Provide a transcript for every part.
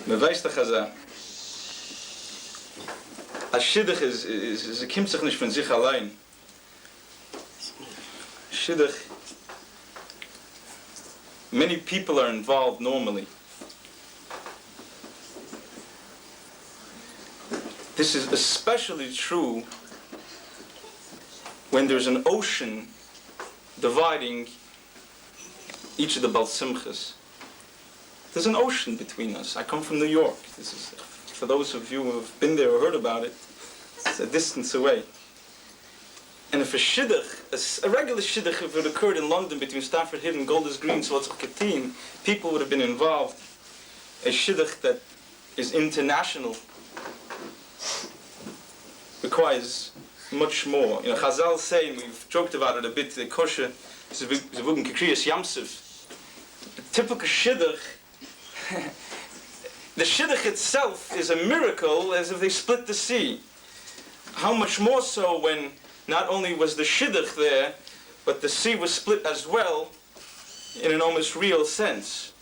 Man weiß doch, als Shidduch kommt sich nicht von sich allein. Shidduch, many people are involved normally. This is especially true when there's an ocean dividing each of the Bal Simchas. There's an ocean between us. I come from New York. This is, for those of you who have been there or heard about it, it's a distance away. And if a shidduch, a regular shidduch, if it occurred in London between Stamford Hill and Golders Green, Swatzach-Kateen, people would have been involved. A shidduch that is international requires much more. You know, Chazal say, and we've joked about it a bit, the kosher, Zevugin Kikriyas Yamsuf. A typical shidduch, the shidduch itself is a miracle, as if they split the sea. How much more so when not only was the shidduch there, but the sea was split as well, in an almost real sense.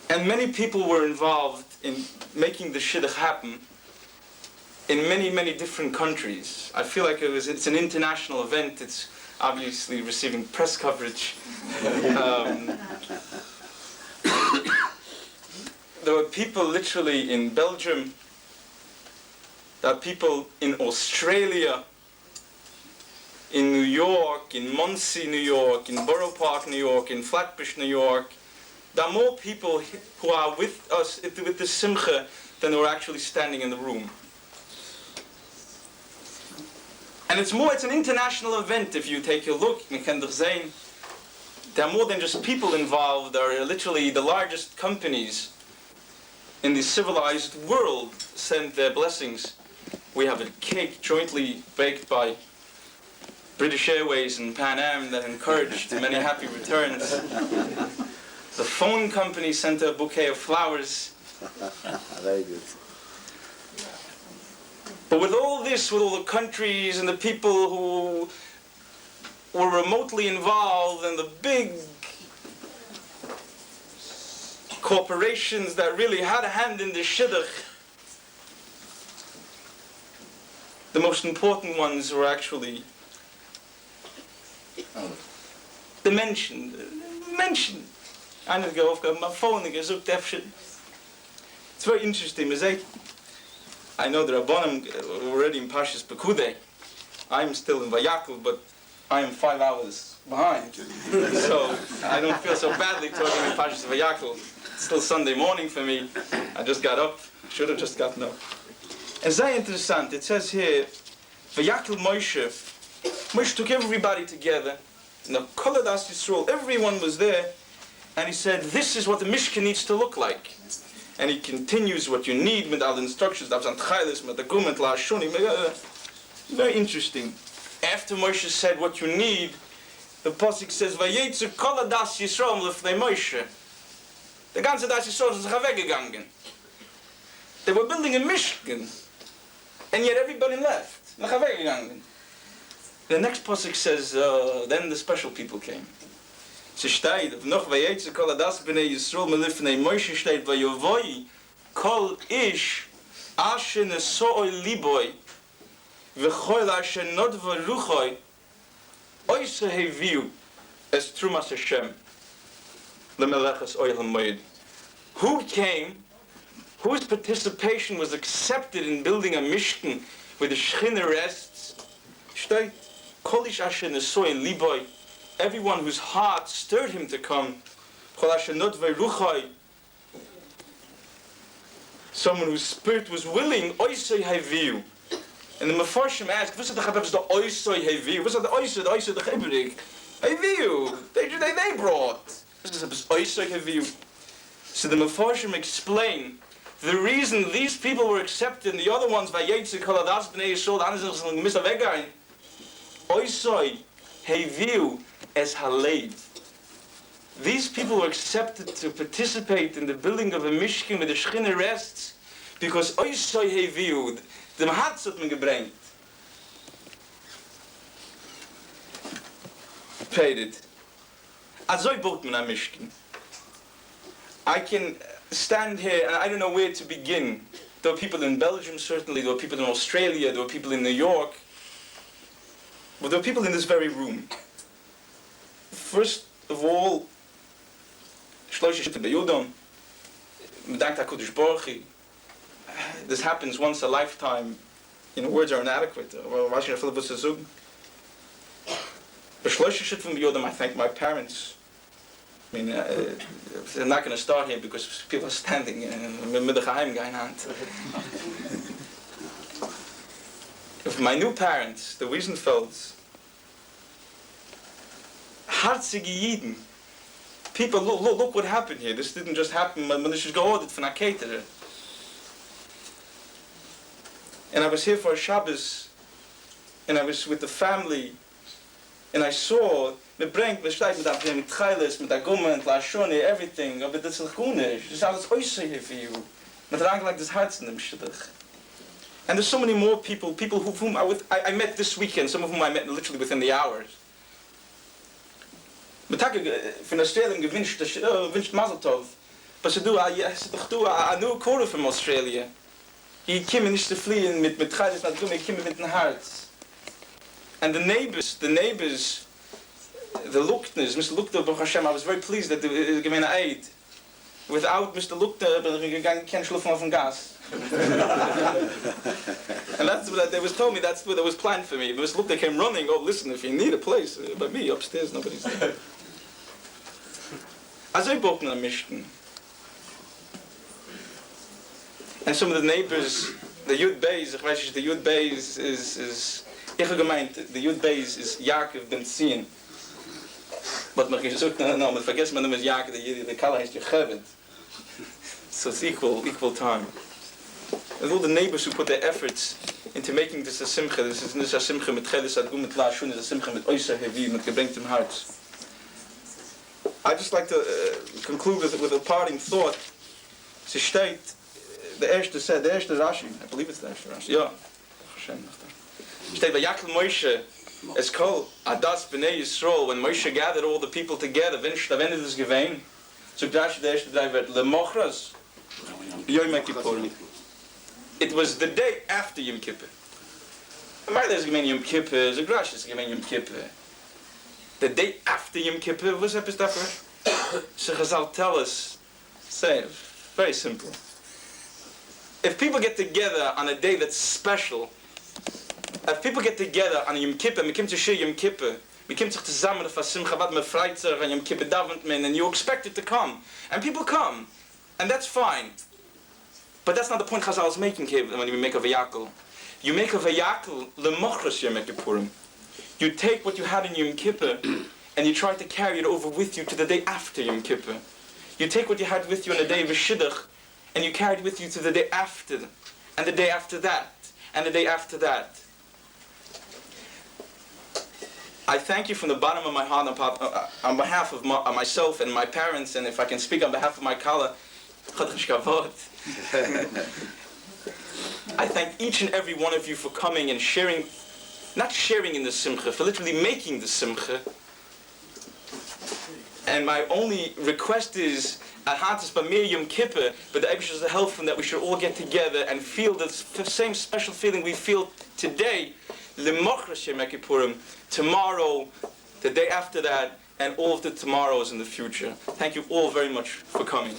And many people were involved in making the shidduch happen in many, many different countries. I feel like it's an international event. It's obviously receiving press coverage. There were people literally in Belgium. There are people in Australia, in New York, in Muncie, New York, in Borough Park, New York, in Flatbush, New York. There are more people who are with us, with the simcha, than who are actually standing in the room. And it's an international event if you take a look. You can see there are more than just people involved. There are literally the largest companies in the civilized world send their blessings. We have a cake jointly baked by British Airways and Pan Am that encouraged many happy returns. The phone company sent a bouquet of flowers. Very good. But with all this, with all the countries and the people who were remotely involved and the big corporations that really had a hand in the shidduch, the most important ones were actually the mentioned. I need to go off my phone and get It's very interesting. I know the Rabbanim already in Pashas Pekudei. I'm still in Vayakov, but I am 5 hours behind. So I don't feel so badly talking in Pashas Vayakov. It's still Sunday morning for me. I just got up. Should have just gotten up. And it's very interesting. It says here, Vayakov Moshe took everybody together. In the Koladas Yisrael, everyone was there. And he said, this is what the Mishkan needs to look like. And he continues what you need with all the instructions. Very interesting. After Moshe said what you need, the Pasuk says, Vayetzu kol hadas Yisrael lifnei Moshe. The ganze Das Yisrael is weggegangen. They were building a Mishkan, and yet everybody left. Weggegangen. The next Pasuk says, then the special people came. Ze steht, noch vayetze kol hadas bnei Yisrael melifnei Moshe steht, vayovoi kol ish asher neso'oi liboy v'chol asher nodva ruchoi oise heviu es trumas Hashem lemelechas oil hamoed. Who came, whose participation was accepted in building a Mishkan where the Shechina rests? Steht, kol ish asher neso'oi liboy, everyone whose heart stirred him to come. Someone whose spirit was willing. And the Mefarshim asked, what's the oisoi heviu? What's the oisoi the chibrik? Heviu. They brought. Oisoi heviu. So the Mefarshim explain the reason these people were accepted and the other ones, vayetze kol hadas bnei Yisrael, oisoi heviu as halev. These people were accepted to participate in the building of a Mishkan where the Shechina rests because oisoi heviu, the Mahatz hat man gebrengt. Paid it. Azoi baut man a Mishkan. I can stand here and I don't know where to begin. There were people in Belgium, certainly. There were people in Australia. There were people in New York. But there were people in this very room. First of all, this happens once a lifetime. Words are inadequate. I thank my parents. I mean, I'm not going to start here because people are standing mit der geheim gein hand. My new parents, the Wiesenfelds, herzige Jiden. People, look what happened here. This didn't just happen when this was geordert von a caterer. And I was here for a Shabbos, and I was with the family, and I saw, mit steigt mit dem Tchailes, mit der Gumme, und Lashone, everything, aber das ist gut nicht. Das ist alles äußere hier für you. Mit angelegt das Herz in dem Stück. And there's so many more people whom I met this weekend, some of whom I met literally within the hours. Mit Tage von Australien gewünscht Mazel Tov. Was du, a new quarter from Australia. He came nicht zu fliehen mit Tchailes, mit Gumme, he came mit dem Herz. And the neighbors, the Luchtners, Mr. Luchter, Baruch Hashem, I was very pleased that they gave me aid. Without Mr. Luchter, I can't schlufen auf dem Gas. And that's what they was told me, that's what was planned for me. Mr. Luchter came running, oh listen, if you need a place, by me, upstairs, nobody's there. Also ich boten am Mischten. And some of the neighbors, the Yud Beis, ich weiß nicht, the Yud Beis is ich habe gemeint, the Yud Beis is Yaakov ben Tzien. But man gesagt, no, man vergesst man immer Yaakov, the Kala heißt Yocheved. So it's equal time. And all the neighbors who put their efforts into making this a simcha, this is a simcha mit Chelis Adgum mit Lashon, is a simcha mit Oysa Hevi, mit gebringtem Hart. I'd just like to conclude with a parting thought. Sie steht, the erste Rashi, I believe it's the erste Rashi, ja. Steht bei Yaakov Moshe, it's called Adas B'nai Yisrael, when Moshe gathered all the people together, wenn it is gewein, so Rashi the erste drei wird, Lemochras, Yom Kippur. It was the day after Yom Kippur. Why there's gemein Yom Kippur, so Rashi is gemein Yom Kippur. The day after Yom Kippur, what's up is that for? So Chazal tell us, say, very simple. If people get together on a day that's special, if people get together on Yom Kippur, we come to share Yom Kippur, we come to zusammen auf Simcha, wat me freizeit on Yom Kippur davent men, and you expect it to come, and people come, and that's fine. But that's not the point Chazal is making here when we make a vayakol. You make a vayakol lemochras Yom Kippurim. You take what you had in Yom Kippur, and you try to carry it over with you to the day after Yom Kippur. You take what you had with you on the day of Shidduch, and you carry it with you to the day after, and the day after that, and the day after that. I thank you from the bottom of my heart on behalf of myself and my parents, and if I can speak on behalf of my Kala, I thank each and every one of you for coming and sharing, not sharing in the Simcha, for literally making the Simcha. And my only request is, Ahatis B'mir Yom Kippur, but the Eibush is the help from that we should all get together and feel the same special feeling we feel today, L'mochras Yom Kippurim, tomorrow, the day after that, and all of the tomorrows in the future. Thank you all very much for coming.